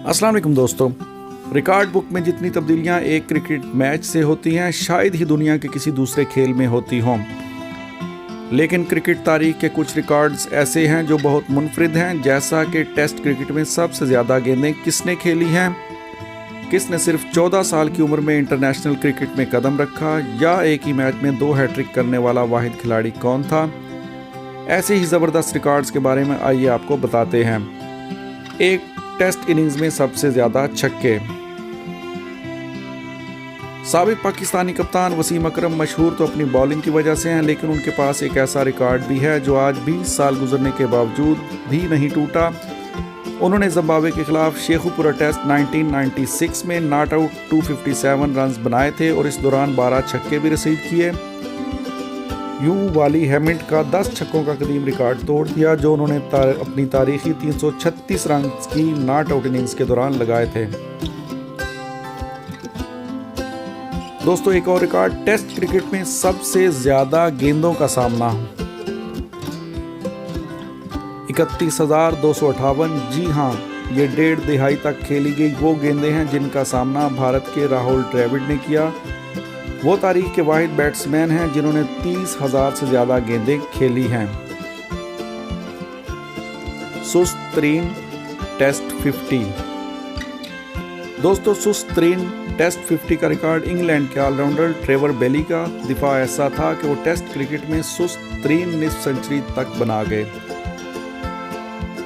अस्सलाम वालेकुम दोस्तों। रिकॉर्ड बुक में जितनी तब्दीलियां एक क्रिकेट मैच से होती हैं शायद ही दुनिया के किसी दूसरे खेल में होती हों, लेकिन क्रिकेट तारीख के कुछ रिकॉर्ड्स ऐसे हैं जो बहुत मुनफरिद हैं, जैसा कि टेस्ट क्रिकेट में सबसे ज़्यादा गेंदें किसने खेली हैं, किसने सिर्फ 14 साल की उम्र में इंटरनेशनल क्रिकेट में कदम रखा, या एक ही मैच में 2 हैट्रिक करने वाला वाहिद खिलाड़ी कौन था। ऐसे ही ज़बरदस्त रिकॉर्ड्स के बारे में आइए आपको बताते हैं। एक टेस्ट इनिंग्स में सबसे ज़्यादा छक्के। साबिक पाकिस्तानी कप्तान वसीम अकरम मशहूर तो अपनी बॉलिंग की वजह से हैं, लेकिन उनके पास एक ऐसा रिकॉर्ड भी है जो आज 20 साल गुजरने के बावजूद भी नहीं टूटा। उन्होंने जिम्बाब्वे के खिलाफ शेखुपुरा टेस्ट 1996 में नॉट आउट 257 रन्स बनाए थे और इस दौरान 12 छक्के भी रसीद किए। यूं वाली हैमिल्ट का 10 छक्कों का कदीम रिकॉर्ड तोड़ दिया जो उन्होंने अपनी तारीखी 336 रन की नॉट आउट इनिंग्स के दौरान लगाए थे। दोस्तों, एक और रिकॉर्ड टेस्ट क्रिकेट में सबसे ज्यादा गेंदों का सामना, 31,258। जी हाँ, ये 1.5 दहाई तक खेली गई वो गेंदें हैं जिनका सामना भारत के राहुल द्रविड़ ने किया। वो तारीख के वाहिद बैट्समैन हैं जिन्होंने 30,000 से ज़्यादा गेंदें खेली हैं। सुस्त तरीन टेस्ट 50। दोस्तों, सुस्त तरीन टेस्ट 50 का रिकॉर्ड इंग्लैंड के ऑलराउंडर ट्रेवर बेली का दिफा ऐसा था कि वो टेस्ट क्रिकेट में सुस्त तरीन निस्फ सेंचुरी तक बना गए।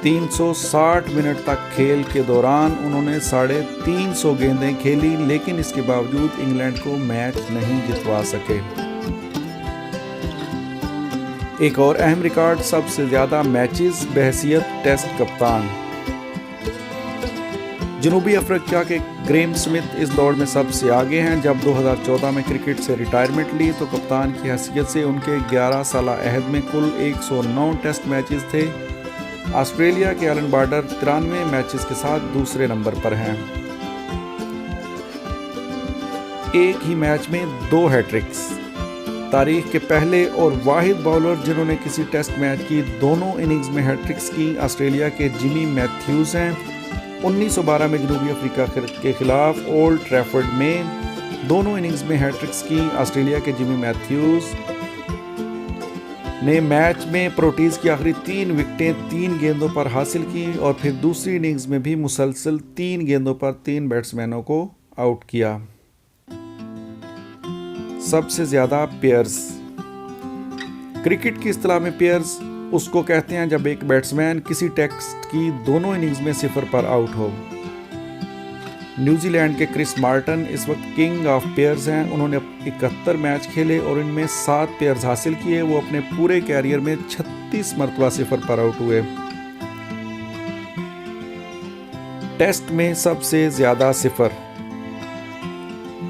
360 मिनट तक खेल के दौरान उन्होंने 350 गेंदें खेली, लेकिन इसके बावजूद इंग्लैंड को मैच नहीं जितवा सके। एक और अहम रिकॉर्ड सबसे ज्यादा मैचेस बहैसियत टेस्ट कप्तान। जनूबी अफ्रीका के ग्रेम स्मिथ इस दौड़ में सबसे आगे हैं। जब 2014 में क्रिकेट से रिटायरमेंट ली तो कप्तान की हैसियत से उनके 11 साल अहद में कुल 109 टेस्ट मैचेस थे। ऑस्ट्रेलिया के एलन बार्डर 93 मैचेस के साथ दूसरे नंबर पर हैं। एक ही मैच में 2 हैट्रिक्स। तारीख के पहले और वाहिद बॉलर जिन्होंने किसी टेस्ट मैच की दोनों इनिंग्स में हैट्रिक्स की ऑस्ट्रेलिया के जिमी मैथ्यूज हैं। 1912 में जनूबी अफ्रीका के खिलाफ ओल्ड ट्रैफर्ड में दोनों इनिंग्स में हैट्रिक्स की ऑस्ट्रेलिया के जिमी मैथ्यूज ने मैच में प्रोटीज की आखिरी 3 विकेटें 3 गेंदों पर हासिल की और फिर दूसरी इनिंग्स में भी मुसलसल 3 गेंदों पर 3 बैट्समैनों को आउट किया। सबसे ज्यादा पेयर्स। क्रिकेट की इस्तिलाह में पेयर्स उसको कहते हैं जब एक बैट्समैन किसी टेस्ट की दोनों इनिंग्स में 0 पर आउट हो। न्यूजीलैंड के क्रिस मार्टन इस वक्त किंग ऑफ पेयर्स हैं। उन्होंने 71 मैच खेले और इनमें 7 पेयर्स हासिल किए। वो अपने पूरे कैरियर में 36 मरतबा 0 पर आउट हुए। टेस्ट में सबसे ज्यादा 0।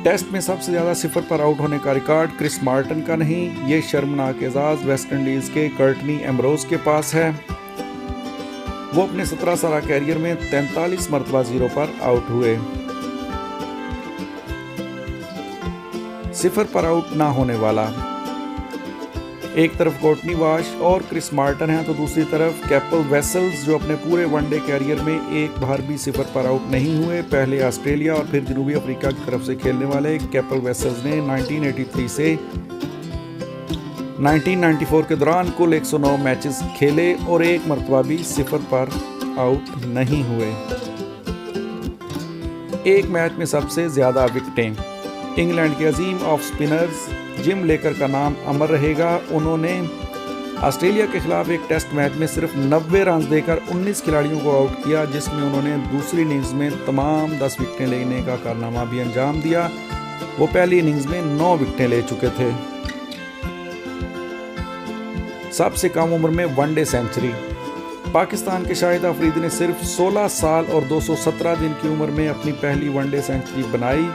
टेस्ट में सबसे ज्यादा 0 पर आउट होने का रिकॉर्ड क्रिस मार्टन का नहीं, ये शर्मनाक एजाज वेस्ट इंडीज के कर्टनी एम्ब्रोज के पास है। वो अपने 17 साल कैरियर में 43 मरतबा 0 पर आउट हुए। 0 पर आउट ना होने वाला, एक तरफ कोर्टनी वाश और क्रिस मार्टन हैं तो दूसरी तरफ कैपल वेसल्स जो अपने पूरे वनडे कैरियर में एक बार भी 0 पर आउट नहीं हुए। पहले ऑस्ट्रेलिया और फिर जनूबी अफ्रीका की तरफ से खेलने वाले कैपल वेसल्स ने 1983 से 1994 के दौरान कुल 109 मैचेस खेले और एक मरतबा भी 0 पर आउट नहीं हुए। एक मैच में सबसे ज्यादा विकेटें। इंग्लैंड के अजीम ऑफ स्पिनर्स जिम लेकर का नाम अमर रहेगा। उन्होंने ऑस्ट्रेलिया के खिलाफ एक टेस्ट मैच में सिर्फ 90 रन देकर 19 खिलाड़ियों को आउट किया, जिसमें उन्होंने दूसरी इनिंग्स में तमाम 10 विकेटें लेने का कारनामा भी अंजाम दिया। वो पहली इनिंग्स में 9 विकेटें ले चुके थे। सबसे कम उम्र में वनडे सेंचुरी। पाकिस्तान के शाहिद अफरीदी ने सिर्फ 16 साल और 217 दिन की उम्र में अपनी पहली वनडे सेंचुरी बनाई,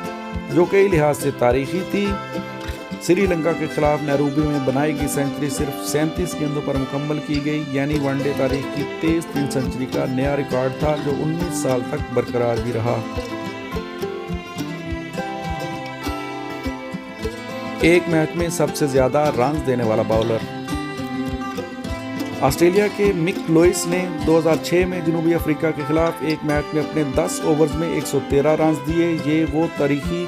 जो कई लिहाज से तारीखी थी। श्रीलंका के खिलाफ नैरोबी में बनाई गई सेंचुरी सिर्फ 37 गेंदों पर मुकम्मल की गई, यानी वनडे तारीख की तेज 3 सेंचुरी का नया रिकॉर्ड था जो 19 साल तक बरकरार भी रहा। एक मैच में सबसे ज्यादा रन देने वाला बॉलर। ऑस्ट्रेलिया के मिक लुइस ने 2006 में जनूबी अफ्रीका के खिलाफ एक मैच में अपने 10 ओवर्स में 113 रन दिए। ये वो तारीखी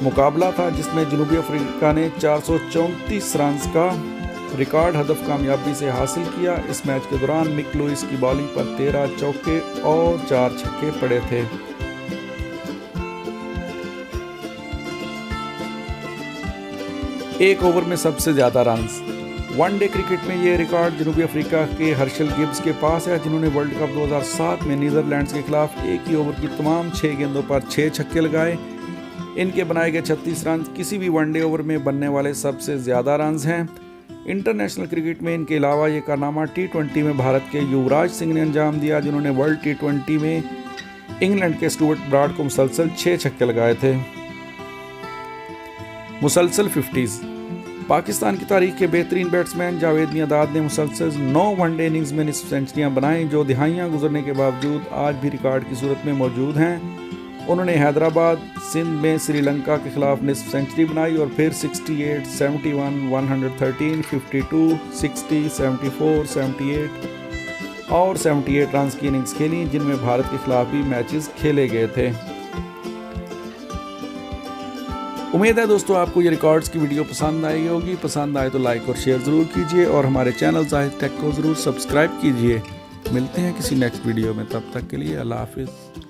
मुकाबला था जिसमें जनूबी अफ्रीका ने 434 रन का रिकॉर्ड हदफ कामयाबी से हासिल किया। इस मैच के दौरान मिक लुइस की बॉलिंग पर 13 चौके और 4 छक्के पड़े थे। एक ओवर में सबसे ज़्यादा रन्स। वनडे क्रिकेट में ये रिकॉर्ड जनूबी अफ्रीका के हर्शल गिब्स के पास है, जिन्होंने वर्ल्ड कप 2007 में नीदरलैंड्स के खिलाफ एक ही ओवर की तमाम 6 गेंदों पर 6 छक्के लगाए। इनके बनाए गए 36 रन किसी भी वनडे ओवर में बनने वाले सबसे ज़्यादा रन हैं। इंटरनेशनल क्रिकेट में इनके अलावा ये कारनामा T20 में भारत के युवराज सिंह ने अंजाम दिया, जिन्होंने वर्ल्ड T20 में इंग्लैंड के स्टुअर्ट ब्रॉड को मुसलसल 6 छक्के लगाए थे। मुसलसल 50s। पाकिस्तान की तारीख के बेहतरीन बैट्समैन जावेद मियांदाद ने मुसलसल 9 वनडे इनिंग्स में निस्फ सेंचुरियां बनाई, जो दिहाइयां गुजरने के बावजूद आज भी रिकॉर्ड की सूरत में मौजूद हैं। उन्होंने हैदराबाद, सिंध में श्रीलंका के खिलाफ निस्फ सेंचुरी बनाई और फिर 68, 71, 113, 52, 60, 74, 78 और 78 रन की इनिंग्स खेली, जिनमें भारत के खिलाफ भी मैचेस खेले गए थे। उम्मीद है दोस्तों आपको ये रिकॉर्ड्स की वीडियो पसंद आई होगी। पसंद आए तो लाइक और शेयर ज़रूर कीजिए और हमारे चैनल जाहिद टेक को ज़रूर सब्सक्राइब कीजिए। मिलते हैं किसी नेक्स्ट वीडियो में, तब तक के लिए अल्लाह हाफिज़।